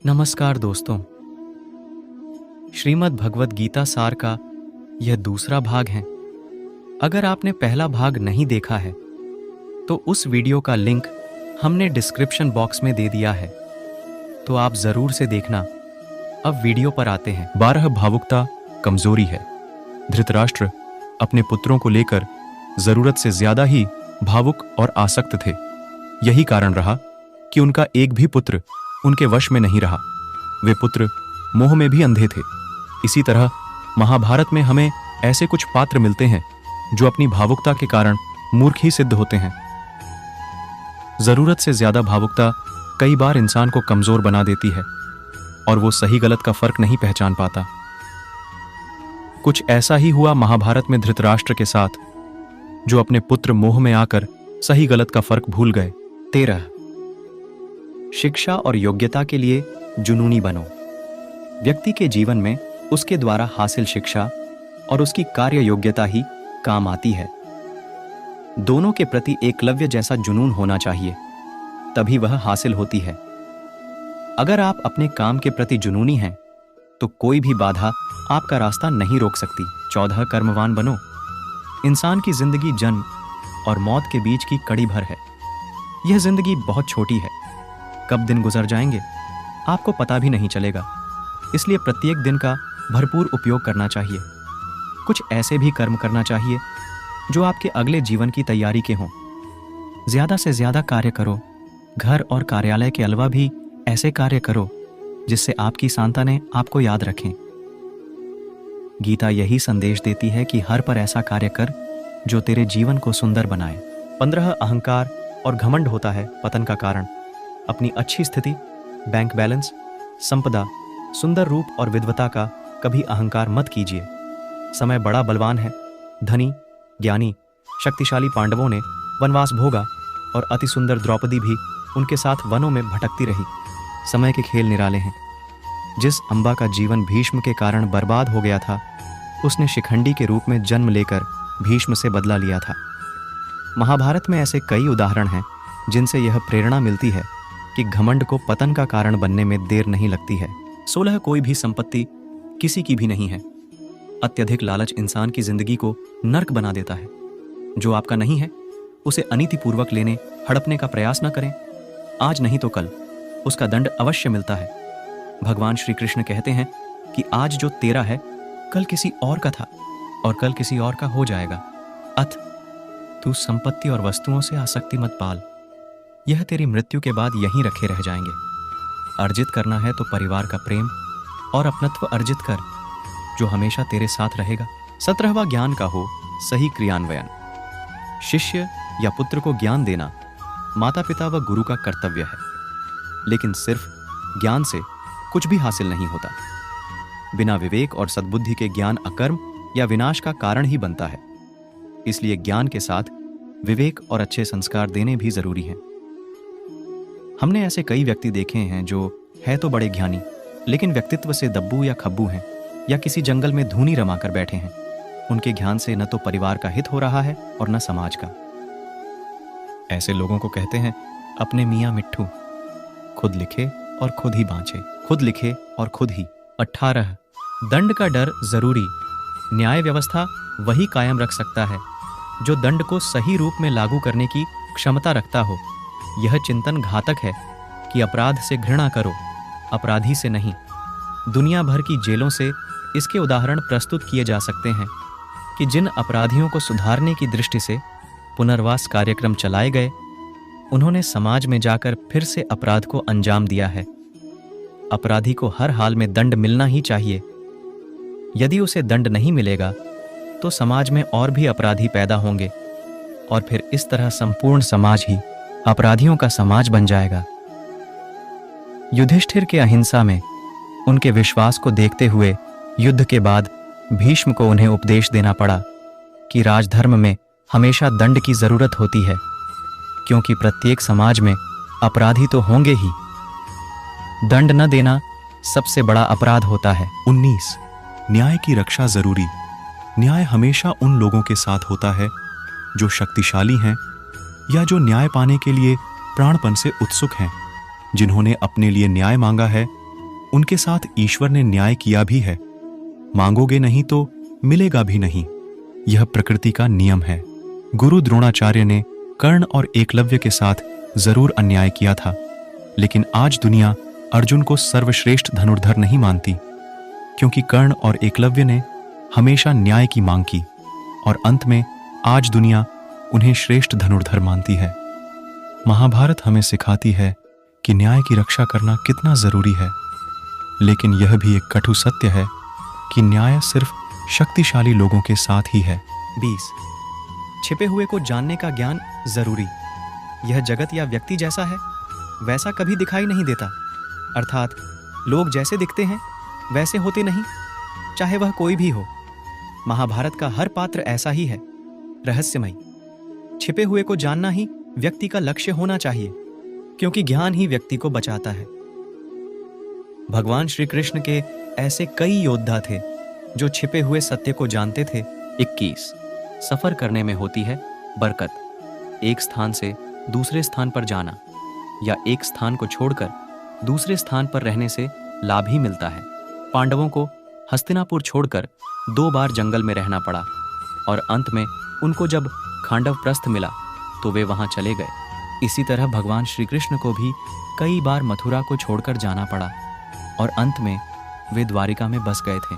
नमस्कार दोस्तों। श्रीमद् भगवद गीता सार का यह दूसरा भाग है। अगर आपने पहला भाग नहीं देखा है तो उस वीडियो का लिंक हमने डिस्क्रिप्शन बॉक्स में दे दिया है, तो आप जरूर से देखना। अब वीडियो पर आते हैं। 12 भावुकता कमजोरी है। धृतराष्ट्र अपने पुत्रों को लेकर जरूरत से ज्यादा ही भावुक और आसक्त थे। यही कारण रहा कि उनका एक भी पुत्र उनके वश में नहीं रहा। वे पुत्र मोह में भी अंधे थे। इसी तरह महाभारत में हमें ऐसे कुछ पात्र मिलते हैं जो अपनी भावुकता के कारण मूर्ख ही सिद्ध होते हैं। जरूरत से ज्यादा भावुकता कई बार इंसान को कमजोर बना देती है और वो सही गलत का फर्क नहीं पहचान पाता। कुछ ऐसा ही हुआ महाभारत में धृतराष्ट्र के साथ, जो अपने पुत्र मोह में आकर सही गलत का फर्क भूल गए। 13 शिक्षा और योग्यता के लिए जुनूनी बनो। व्यक्ति के जीवन में उसके द्वारा हासिल शिक्षा और उसकी कार्य योग्यता ही काम आती है। दोनों के प्रति एकलव्य जैसा जुनून होना चाहिए, तभी वह हासिल होती है। अगर आप अपने काम के प्रति जुनूनी हैं तो कोई भी बाधा आपका रास्ता नहीं रोक सकती। 14 कर्मवान बनो। इंसान की जिंदगी जन्म और मौत के बीच की कड़ी भर है। यह जिंदगी बहुत छोटी है, कब दिन गुजर जाएंगे आपको पता भी नहीं चलेगा। इसलिए प्रत्येक दिन का भरपूर उपयोग करना चाहिए। कुछ ऐसे भी कर्म करना चाहिए जो आपके अगले जीवन की तैयारी के हों। ज्यादा से ज्यादा कार्य करो। घर और कार्यालय के अलावा भी ऐसे कार्य करो जिससे आपकी संतानें आपको याद रखें। गीता यही संदेश देती है कि हर पर ऐसा कार्य कर जो तेरे जीवन को सुंदर बनाए। 15 अहंकार और घमंड होता है पतन का कारण। अपनी अच्छी स्थिति, बैंक बैलेंस, संपदा, सुंदर रूप और विद्वता का कभी अहंकार मत कीजिए। समय बड़ा बलवान है। धनी, ज्ञानी, शक्तिशाली पांडवों ने वनवास भोगा और अति सुंदर द्रौपदी भी उनके साथ वनों में भटकती रही। समय के खेल निराले हैं। जिस अम्बा का जीवन भीष्म के कारण बर्बाद हो गया था, उसने शिखंडी के रूप में जन्म लेकर भीष्म से बदला लिया था। महाभारत में ऐसे कई उदाहरण हैं जिनसे यह प्रेरणा मिलती है कि घमंड को पतन का कारण बनने में देर नहीं लगती है। 16 कोई भी संपत्ति किसी की भी नहीं है। अत्यधिक लालच इंसान की जिंदगी को नर्क बना देता है। जो आपका नहीं है उसे अनीतिपूर्वक लेने, हड़पने का प्रयास न करें। आज नहीं तो कल उसका दंड अवश्य मिलता है। भगवान श्री कृष्ण कहते हैं कि आज जो तेरा है कल किसी और का था और कल किसी और का हो जाएगा। अथ तू संपत्ति और वस्तुओं से आसक्ति मत पाल, यह तेरी मृत्यु के बाद यहीं रखे रह जाएंगे। अर्जित करना है तो परिवार का प्रेम और अपनत्व अर्जित कर, जो हमेशा तेरे साथ रहेगा। 17वां ज्ञान का हो सही क्रियान्वयन। शिष्य या पुत्र को ज्ञान देना माता पिता व गुरु का कर्तव्य है, लेकिन सिर्फ ज्ञान से कुछ भी हासिल नहीं होता। बिना विवेक और सद्बुद्धि के ज्ञान अकर्म या विनाश का कारण ही बनता है। इसलिए ज्ञान के साथ विवेक और अच्छे संस्कार देने भी जरूरी हैं। हमने ऐसे कई व्यक्ति देखे हैं जो है तो बड़े ज्ञानी, लेकिन व्यक्तित्व से दब्बू या खब्बू हैं, या किसी जंगल में धूनी रमाकर बैठे हैं। उनके ज्ञान से न तो परिवार का हित हो रहा है और न समाज का। ऐसे लोगों को कहते हैं अपने मियाँ मिट्ठू। खुद लिखे और खुद ही बाँचे, खुद लिखे और खुद ही। 18 दंड का डर जरूरी। न्याय व्यवस्था वही कायम रख सकता है जो दंड को सही रूप में लागू करने की क्षमता रखता हो। यह चिंतन घातक है कि अपराध से घृणा करो, अपराधी से नहीं। दुनिया भर की जेलों से इसके उदाहरण प्रस्तुत किए जा सकते हैं कि जिन अपराधियों को सुधारने की दृष्टि से पुनर्वास कार्यक्रम चलाए गए, उन्होंने समाज में जाकर फिर से अपराध को अंजाम दिया है। अपराधी को हर हाल में दंड मिलना ही चाहिए। यदि उसे दंड नहीं मिलेगा तो समाज में और भी अपराधी पैदा होंगे और फिर इस तरह संपूर्ण समाज ही अपराधियों का समाज बन जाएगा। युधिष्ठिर के अहिंसा में उनके विश्वास को देखते हुए युद्ध के बाद भीष्म को उन्हें उपदेश देना पड़ा कि राजधर्म में हमेशा दंड की जरूरत होती है, क्योंकि प्रत्येक समाज में अपराधी तो होंगे ही। दंड न देना सबसे बड़ा अपराध होता है। 19 न्याय की रक्षा जरूरी। न्याय हमेशा उन लोगों के साथ होता है जो शक्तिशाली हैं या जो न्याय पाने के लिए प्राणपण से उत्सुक हैं। जिन्होंने अपने लिए न्याय मांगा है उनके साथ ईश्वर ने न्याय किया भी है। मांगोगे नहीं तो मिलेगा भी नहीं, यह प्रकृति का नियम है। गुरु द्रोणाचार्य ने कर्ण और एकलव्य के साथ जरूर अन्याय किया था, लेकिन आज दुनिया अर्जुन को सर्वश्रेष्ठ धनुर्धर नहीं मानती, क्योंकि कर्ण और एकलव्य ने हमेशा न्याय की मांग की और अंत में आज दुनिया उन्हें श्रेष्ठ धनुर्धर मानती है। महाभारत हमें सिखाती है कि न्याय की रक्षा करना कितना जरूरी है, लेकिन यह भी एक कटु सत्य है कि न्याय सिर्फ शक्तिशाली लोगों के साथ ही है। 20 छिपे हुए को जानने का ज्ञान जरूरी। यह जगत या व्यक्ति जैसा है वैसा कभी दिखाई नहीं देता, अर्थात लोग जैसे दिखते हैं वैसे होते नहीं, चाहे वह कोई भी हो। महाभारत का हर पात्र ऐसा ही है, रहस्यमय। छिपे हुए को जानना ही व्यक्ति का लक्ष्य होना चाहिए, क्योंकि ज्ञान ही व्यक्ति को बचाता है। भगवान श्री कृष्ण के ऐसे कई योद्धा थे जो छिपे हुए सत्य को जानते थे। 21 सफर करने में होती है बरकत। एक स्थान से दूसरे स्थान पर जाना या एक स्थान को छोड़कर दूसरे स्थान पर रहने से लाभ ही मिलता है। पांडवों को हस्तिनापुर छोड़कर 2 बार जंगल में रहना पड़ा और अंत में उनको जब खांडव प्रस्थ मिला तो वे वहां चले गए। इसी तरह भगवान श्री कृष्ण को भी कई बार मथुरा को छोड़कर जाना पड़ा और अंत में वे द्वारिका में बस गए थे।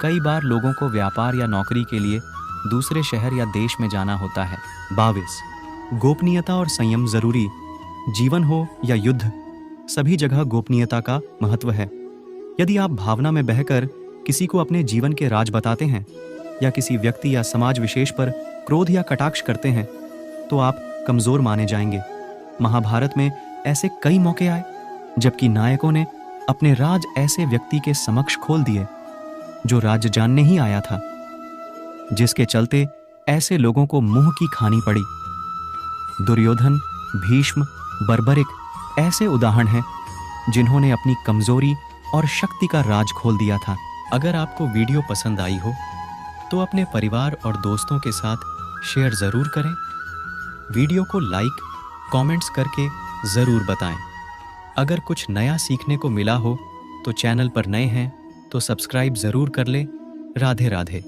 कई बार लोगों को व्यापार या नौकरी के लिए दूसरे शहर या देश में जाना होता है। 22 गोपनीयता और संयम जरूरी। जीवन हो या युद्ध, सभी जगह गोपनीयता का महत्व है। यदि आप भावना में बहकर किसी को अपने जीवन के राज बताते हैं या किसी व्यक्ति या समाज विशेष पर क्रोध या कटाक्ष करते हैं तो आप कमजोर माने जाएंगे। महाभारत में ऐसे कई मौके आए जबकि नायकों ने अपने राज ऐसे व्यक्ति के समक्ष खोल दिए जो राज्य जानने ही आया था, जिसके चलते ऐसे लोगों को मुंह की खानी पड़ी। दुर्योधन, भीष्म, बर्बरिक ऐसे उदाहरण हैं जिन्होंने अपनी कमजोरी और शक्ति का राज खोल दिया था। अगर आपको वीडियो पसंद आई हो तो अपने परिवार और दोस्तों के साथ शेयर जरूर करें। वीडियो को लाइक, कमेंट्स करके जरूर बताएं। अगर कुछ नया सीखने को मिला हो तो चैनल पर नए हैं तो सब्सक्राइब जरूर कर लें। राधे राधे।